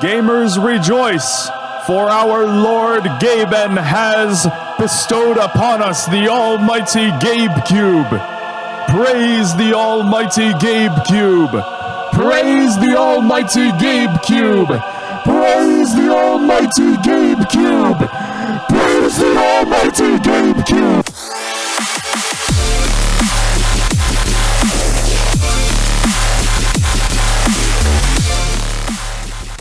Gamers rejoice, for our Lord Gaben has bestowed upon us the almighty GABECUBE. Praise the almighty GABECUBE. Praise the almighty GABECUBE. Praise the almighty GABECUBE. Praise the almighty GABECUBE.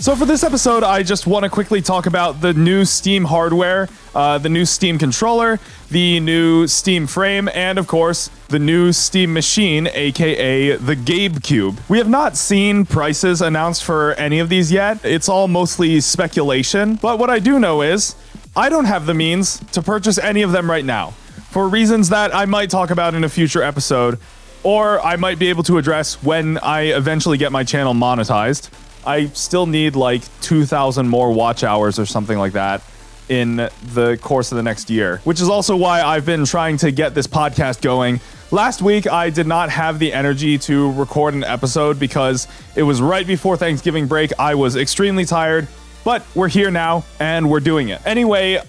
So for this episode, I just want to quickly talk about the new Steam hardware, the new Steam controller, the new Steam frame, and of course, the new Steam machine, aka the GABECUBE. We have not seen prices announced for any of these yet. It's all mostly speculation, but what I do know is, I don't have the means to purchase any of them right now, for reasons that I might talk about in a future episode, or I might be able to address when I eventually get my channel monetized. I still need like 2,000 more watch hours or something like that in the course of the next year, which is also why I've been trying to get this podcast going. Last week, I did not have the energy to record an episode because it was right before Thanksgiving break. I was extremely tired, but we're here now and we're doing it. Anyway,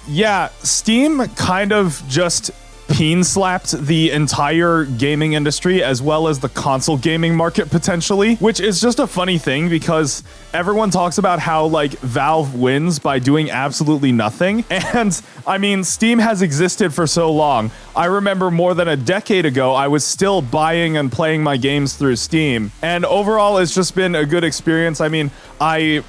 yeah, Steam kind of just peen-slapped the entire gaming industry as well as the console gaming market potentially, which is just a funny thing because everyone talks about how like Valve wins by doing absolutely nothing. And I mean, Steam has existed for so long. I remember more than a decade ago, I was still buying and playing my games through Steam. And overall, it's just been a good experience. I mean, I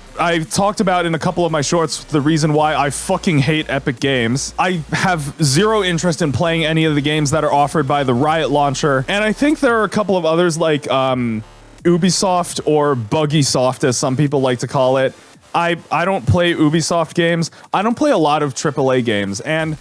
talked about in a couple of my shorts the reason why I fucking hate Epic Games. I have zero interest in playing any of the games that are offered by the Riot launcher. And I think there are a couple of others like Ubisoft or Buggysoft, as some people like to call it. I don't play Ubisoft games. I don't play a lot of AAA games. And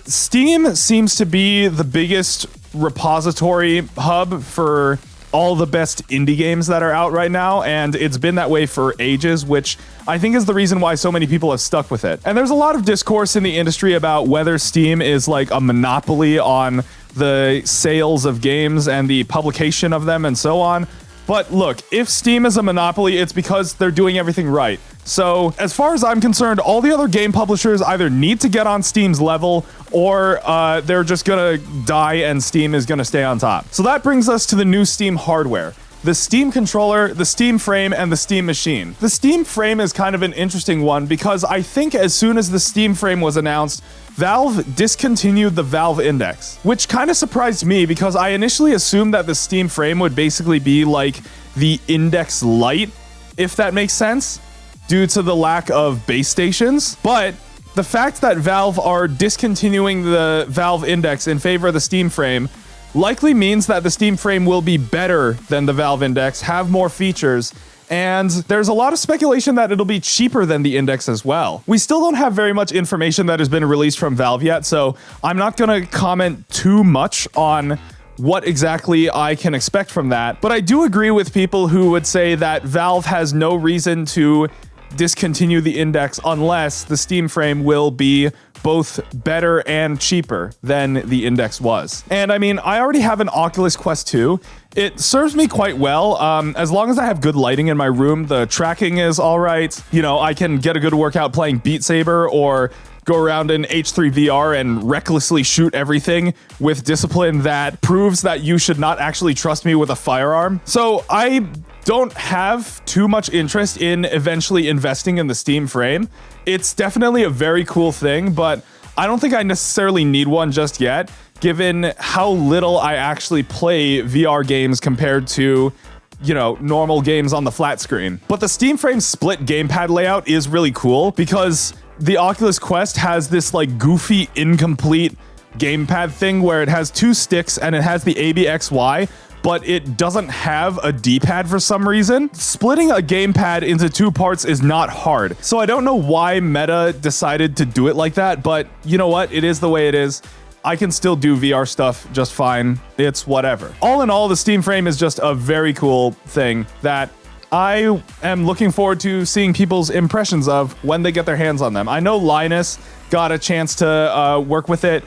Steam seems to be the biggest repository hub for all the best indie games that are out right now, and it's been that way for ages, which I think is the reason why so many people have stuck with it. And there's a lot of discourse in the industry about whether Steam is like a monopoly on the sales of games and the publication of them and so on. But look, if Steam is a monopoly, it's because they're doing everything right. So as far as I'm concerned, all the other game publishers either need to get on Steam's level or they're just gonna die and Steam is gonna stay on top. So that brings us to the new Steam hardware. The Steam controller, the Steam frame, and the Steam machine. The Steam frame is kind of an interesting one because I think as soon as the Steam frame was announced, Valve discontinued the Valve Index, which kind of surprised me because I initially assumed that the Steam frame would basically be like the Index Lite, if that makes sense, due to the lack of base stations. But the fact that Valve are discontinuing the Valve Index in favor of the Steam frame likely means that the Steam frame will be better than the Valve Index, have more features, and there's a lot of speculation that it'll be cheaper than the Index as well. We still don't have very much information that has been released from Valve yet, so I'm not gonna comment too much on what exactly I can expect from that, but I do agree with people who would say that Valve has no reason to discontinue the Index unless the Steam frame will be both better and cheaper than the Index was. And I mean, I already have an Oculus Quest 2. It serves me quite well. As long as I have good lighting in my room, the tracking is all right. You know, I can get a good workout playing Beat Saber or go around in H3 VR and recklessly shoot everything with discipline that proves that you should not actually trust me with a firearm. So I don't have too much interest in eventually investing in the Steam frame. It's definitely a very cool thing, but I don't think I necessarily need one just yet, given how little I actually play VR games compared to, you know, normal games on the flat screen. But the Steam frame split gamepad layout is really cool because the Oculus Quest has this like goofy, incomplete gamepad thing where it has two sticks and it has the ABXY, but it doesn't have a D-pad for some reason. Splitting a gamepad into two parts is not hard. So I don't know why Meta decided to do it like that, but you know what? It is the way it is. I can still do VR stuff just fine. It's whatever. All in all, the Steam frame is just a very cool thing that I am looking forward to seeing people's impressions of when they get their hands on them. I know Linus got a chance to work with it.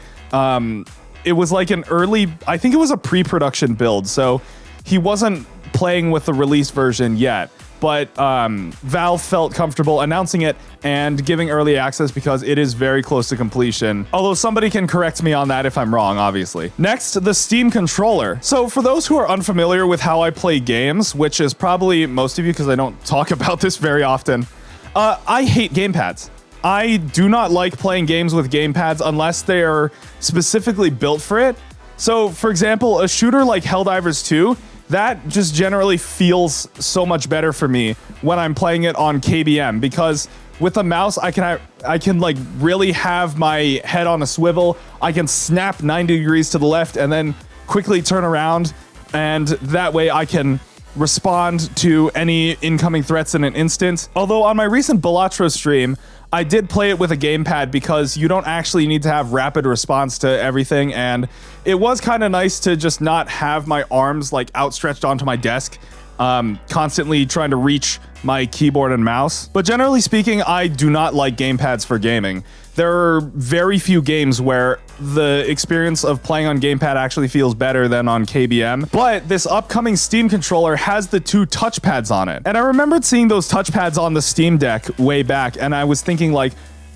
It was like an early, I think it was a pre-production build, so he wasn't playing with the release version yet. but Valve felt comfortable announcing it and giving early access because it is very close to completion. Although somebody can correct me on that if I'm wrong, obviously. Next, the Steam controller. So for those who are unfamiliar with how I play games, which is probably most of you because I don't talk about this very often, I hate gamepads. I do not like playing games with gamepads unless they are specifically built for it. So, for example, a shooter like Helldivers 2, that just generally feels so much better for me when I'm playing it on KBM, because with a mouse, I can like really have my head on a swivel. I can snap 90 degrees to the left and then quickly turn around, and that way I can respond to any incoming threats in an instant. Although on my recent Balatro stream, I did play it with a gamepad because you don't actually need to have rapid response to everything, and it was kind of nice to just not have my arms like outstretched onto my desk, constantly trying to reach my keyboard and mouse. But generally speaking, I do not like gamepads for gaming. There are very few games where the experience of playing on gamepad actually feels better than on KBM. But this upcoming Steam controller has the 2 touchpads on it. And I remembered seeing those touchpads on the Steam Deck way back, and I was thinking like,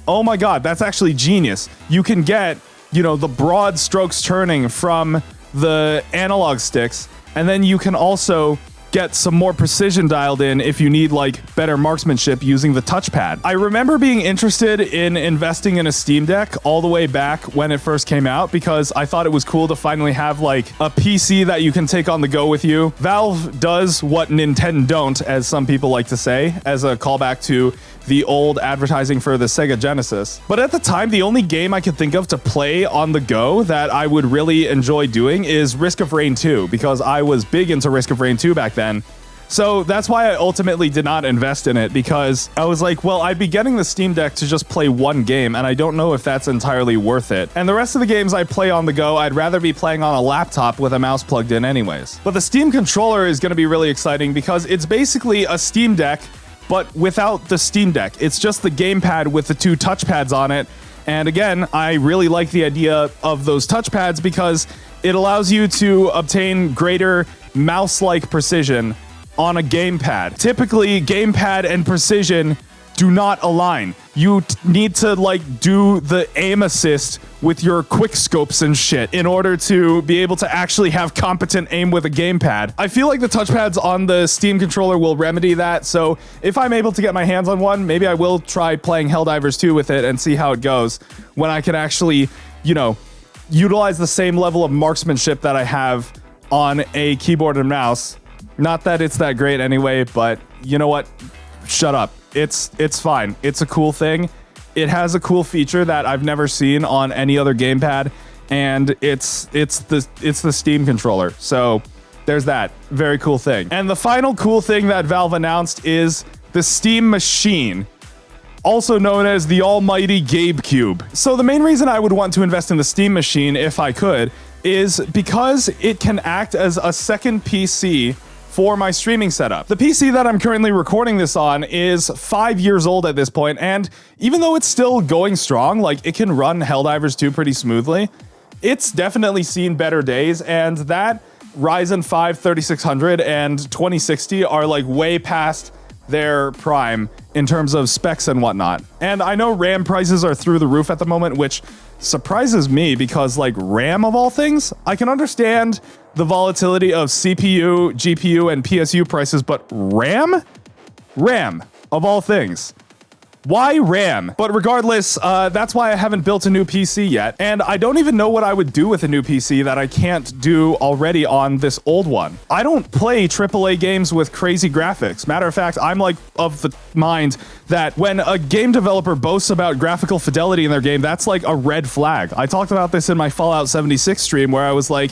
oh my god, that's actually genius. You can get, you know, the broad strokes turning from the analog sticks, and then you can also get some more precision dialed in if you need like better marksmanship using the touchpad. I remember being interested in investing in a Steam Deck all the way back when it first came out because I thought it was cool to finally have like a PC that you can take on the go with you. Valve does what Nintendo don't, as some people like to say, as a callback to the old advertising for the Sega Genesis. But at the time, the only game I could think of to play on the go that I would really enjoy doing is Risk of Rain 2, because I was big into Risk of Rain 2 back then. So that's why I ultimately did not invest in it, because I was like, well, I'd be getting the Steam Deck to just play one game, and I don't know if that's entirely worth it. And the rest of the games I play on the go, I'd rather be playing on a laptop with a mouse plugged in anyways. But the Steam controller is going to be really exciting because it's basically a Steam Deck, but without the Steam Deck. It's just the gamepad with the 2 touchpads on it. And again, I really like the idea of those touchpads because it allows you to obtain greater mouse-like precision on a gamepad. Typically, gamepad and precision do not align. You need to like do the aim assist with your quick scopes and shit in order to be able to actually have competent aim with a gamepad. I feel like the touchpads on the Steam controller will remedy that, so if I'm able to get my hands on one, maybe I will try playing Helldivers 2 with it and see how it goes when I can actually, you know, utilize the same level of marksmanship that I have on a keyboard and mouse. Not that it's that great anyway, but you know what? Shut up. It's fine. It's a cool thing. It has a cool feature that I've never seen on any other gamepad, and it's the Steam controller. So there's that. Very cool thing. And the final cool thing that Valve announced is the Steam Machine, also known as the almighty GABECUBE. So the main reason I would want to invest in the Steam Machine if I could is because it can act as a second PC for my streaming setup. The PC that I'm currently recording this on is 5 years old at this point, and even though it's still going strong, like it can run Helldivers 2 pretty smoothly, it's definitely seen better days, and that Ryzen 5 3600 and 2060 are like way past their prime in terms of specs and whatnot. And I know RAM prices are through the roof at the moment, which surprises me because like RAM of all things, I can understand the volatility of CPU, GPU, and PSU prices, but RAM? RAM of all things. Why RAM? But regardless, that's why I haven't built a new PC yet. And I don't even know what I would do with a new PC that I can't do already on this old one. I don't play AAA games with crazy graphics. Matter of fact, I'm like of the mind that when a game developer boasts about graphical fidelity in their game, that's like a red flag. I talked about this in my Fallout 76 stream where I was like,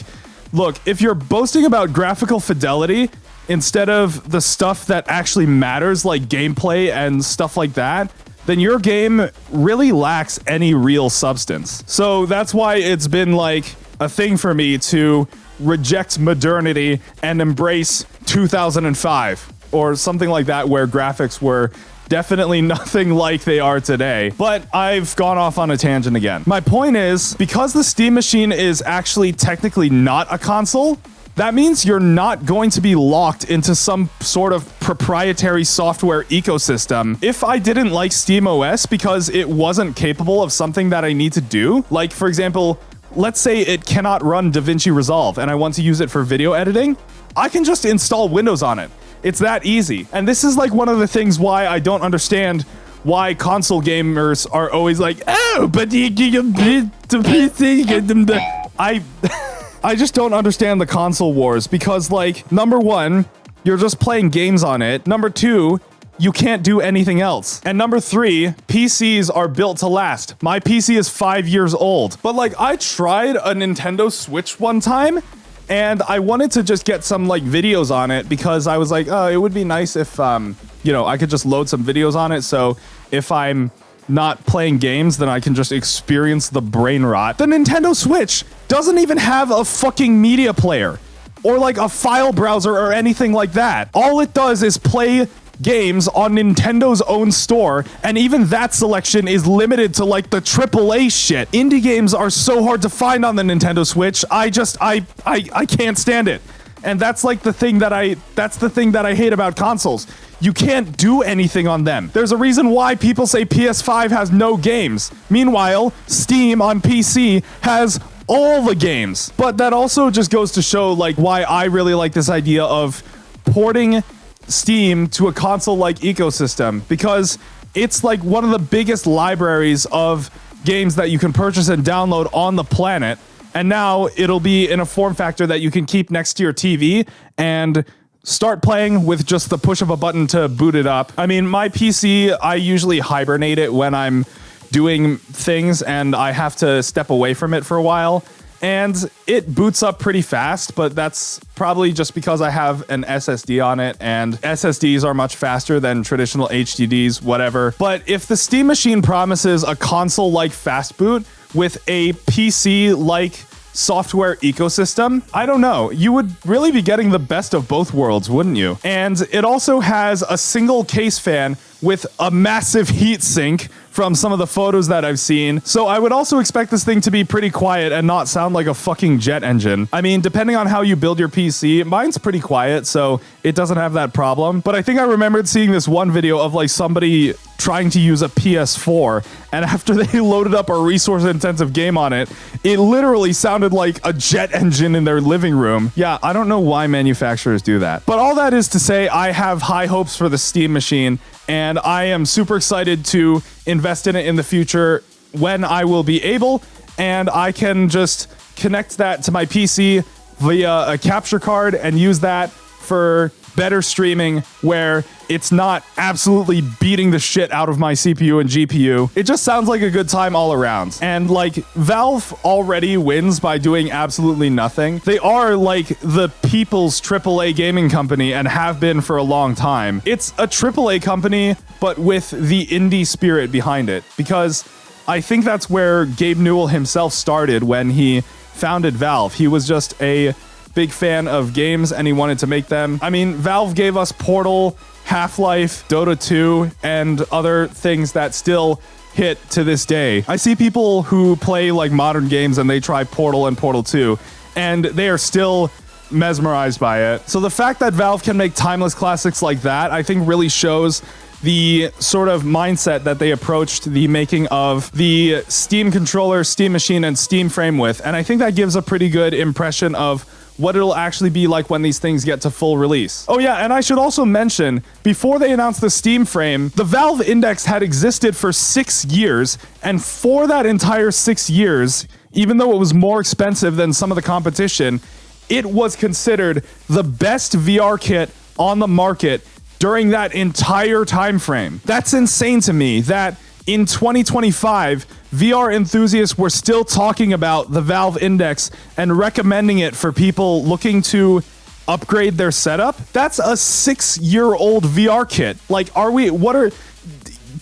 look, if you're boasting about graphical fidelity instead of the stuff that actually matters, like gameplay and stuff like that, then your game really lacks any real substance. So that's why it's been like a thing for me to reject modernity and embrace 2005 or something like that, where graphics were definitely nothing like they are today. But I've gone off on a tangent again. My point is, because the Steam Machine is actually technically not a console, that means you're not going to be locked into some sort of proprietary software ecosystem. If I didn't like SteamOS because it wasn't capable of something that I need to do, like for example, let's say it cannot run DaVinci Resolve and I want to use it for video editing, I can just install Windows on it. It's that easy. And this is like one of the things why I don't understand why console gamers are always like, oh, but you the PC. I just don't understand the console wars because, like, number one, you're just playing games on it. Number two, you can't do anything else. And number three, PCs are built to last. My PC is 5 years old. But like, I tried a Nintendo Switch one time and I wanted to just get some like videos on it because I was like, oh, it would be nice if, you know, I could just load some videos on it. So if I'm not playing games, then I can just experience the brain rot. The Nintendo Switch doesn't even have a fucking media player or like a file browser or anything like that. All it does is play games on Nintendo's own store, and even that selection is limited to like the AAA shit. Indie games are so hard to find on the Nintendo Switch. I can't stand it. And that's like the thing that I hate about consoles. You can't do anything on them. There's a reason why people say PS5 has no games. Meanwhile, Steam on PC has all the games. But that also just goes to show like why I really like this idea of porting Steam to a console-like ecosystem, because it's like one of the biggest libraries of games that you can purchase and download on the planet. And now it'll be in a form factor that you can keep next to your TV and start playing with just the push of a button to boot it up. I mean, my PC, I usually hibernate it when I'm doing things and I have to step away from it for a while. And it boots up pretty fast, but that's probably just because I have an SSD on it, and SSDs are much faster than traditional HDDs, whatever. But if the Steam machine promises a console-like fast boot with a PC-like software ecosystem, I don't know. You would really be getting the best of both worlds, wouldn't you? And it also has a single case fan with a massive heat sink from some of the photos that I've seen. So I would also expect this thing to be pretty quiet and not sound like a fucking jet engine. I mean, depending on how you build your PC, mine's pretty quiet, so it doesn't have that problem. But I think I remembered seeing this one video of like somebody trying to use a PS4, and after they loaded up a resource-intensive game on it, it literally sounded like a jet engine in their living room. Yeah, I don't know why manufacturers do that. But all that is to say, I have high hopes for the Steam machine, and I am super excited to invest in it in the future when I will be able, and I can just connect that to my PC via a capture card and use that for better streaming where it's not absolutely beating the shit out of my CPU and GPU. It just sounds like a good time all around. And like, Valve already wins by doing absolutely nothing. They are like the people's AAA gaming company and have been for a long time. It's a AAA company, but with the indie spirit behind it, because I think that's where Gabe Newell himself started when he founded Valve. He was just a big fan of games and he wanted to make them. I mean, Valve gave us Portal, Half-Life, Dota 2, and other things that still hit to this day. I see people who play like modern games and they try Portal and Portal 2, and they are still mesmerized by it. So the fact that Valve can make timeless classics like that, I think really shows the sort of mindset that they approached the making of the Steam controller, Steam machine, and Steam frame with. And I think that gives a pretty good impression of what it'll actually be like when these things get to full release. Oh yeah, and I should also mention, before they announced the Steam frame, the Valve Index had existed for 6 years, and for that entire 6 years, even though it was more expensive than some of the competition, it was considered the best VR kit on the market during that entire time frame. That's insane to me that in 2025, VR enthusiasts were still talking about the Valve Index and recommending it for people looking to upgrade their setup. That's a 6-year-old VR kit. Like,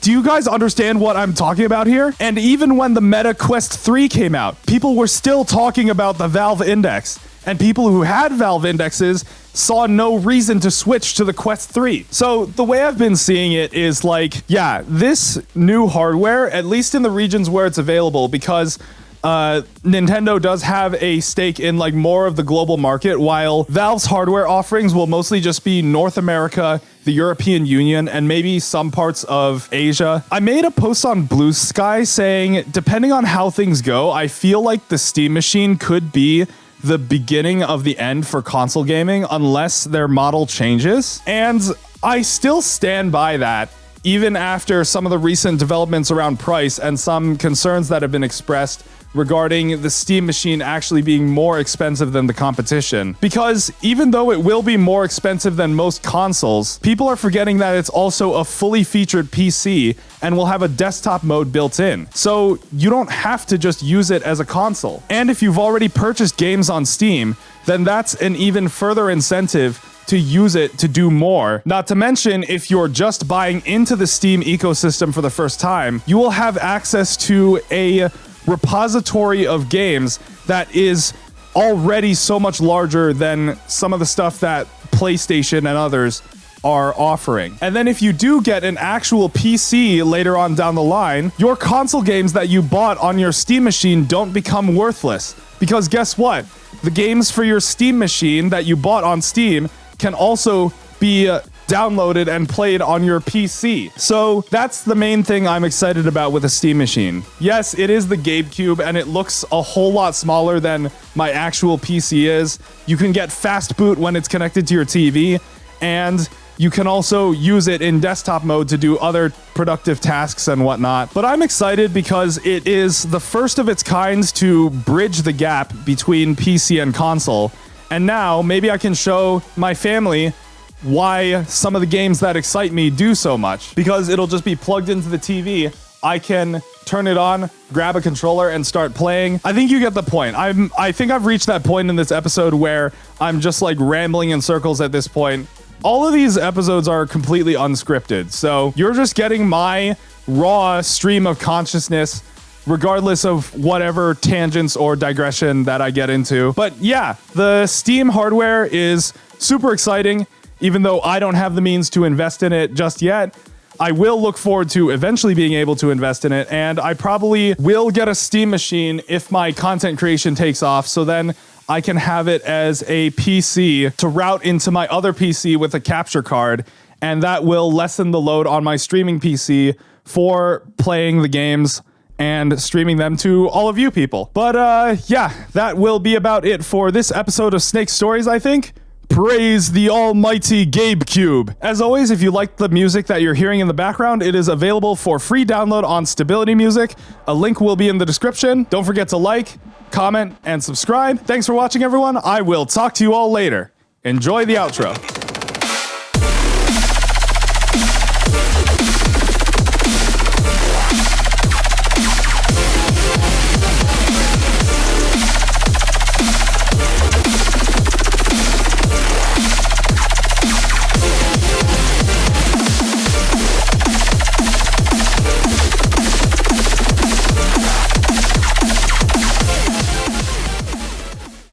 do you guys understand what I'm talking about here? And even when the Meta Quest 3 came out, people were still talking about the Valve Index. And people who had Valve Indexes saw no reason to switch to the Quest 3. So the way I've been seeing it is like, yeah, this new hardware, at least in the regions where it's available, because Nintendo does have a stake in like more of the global market, while Valve's hardware offerings will mostly just be North America, the European Union, and maybe some parts of Asia. I made a post on Blue Sky saying, depending on how things go, I feel like the Steam machine could be the beginning of the end for console gaming unless their model changes. And I still stand by that, even after some of the recent developments around price and some concerns that have been expressed regarding the Steam machine actually being more expensive than the competition. Because even though it will be more expensive than most consoles, people are forgetting that it's also a fully featured PC and will have a desktop mode built in. So you don't have to just use it as a console. And if you've already purchased games on Steam, then that's an even further incentive to use it to do more. Not to mention, if you're just buying into the Steam ecosystem for the first time, you will have access to a repository of games that is already so much larger than some of the stuff that PlayStation and others are offering. And then if you do get an actual PC later on down the line, your console games that you bought on your Steam machine don't become worthless. Because guess what? The games for your Steam machine that you bought on Steam can also be downloaded and played on your PC. So that's the main thing I'm excited about with a Steam machine. Yes, it is the GabeCube and it looks a whole lot smaller than my actual PC is. You can get fast boot when it's connected to your TV, and you can also use it in desktop mode to do other productive tasks and whatnot. But I'm excited because it is the first of its kind to bridge the gap between PC and console. And now maybe I can show my family why some of the games that excite me do so much. Because it'll just be plugged into the TV. I can turn it on, grab a controller, and start playing. I think you get the point. I think I've reached that point in this episode where I'm just like rambling in circles at this point. All of these episodes are completely unscripted, so you're just getting my raw stream of consciousness regardless of whatever tangents or digression that I get into. But yeah, the Steam hardware is super exciting. Even though I don't have the means to invest in it just yet, I will look forward to eventually being able to invest in it, and I probably will get a Steam machine if my content creation takes off, so then I can have it as a PC to route into my other PC with a capture card, and that will lessen the load on my streaming PC for playing the games and streaming them to all of you people. But yeah, that will be about it for this episode of Snake Stories, I think. Praise the almighty GabeCube. As always, if you like the music that you're hearing in the background, it is available for free download on Stability Music. A link will be in the description. Don't forget to like, comment, and subscribe. Thanks for watching, everyone. I will talk to you all later. Enjoy the outro.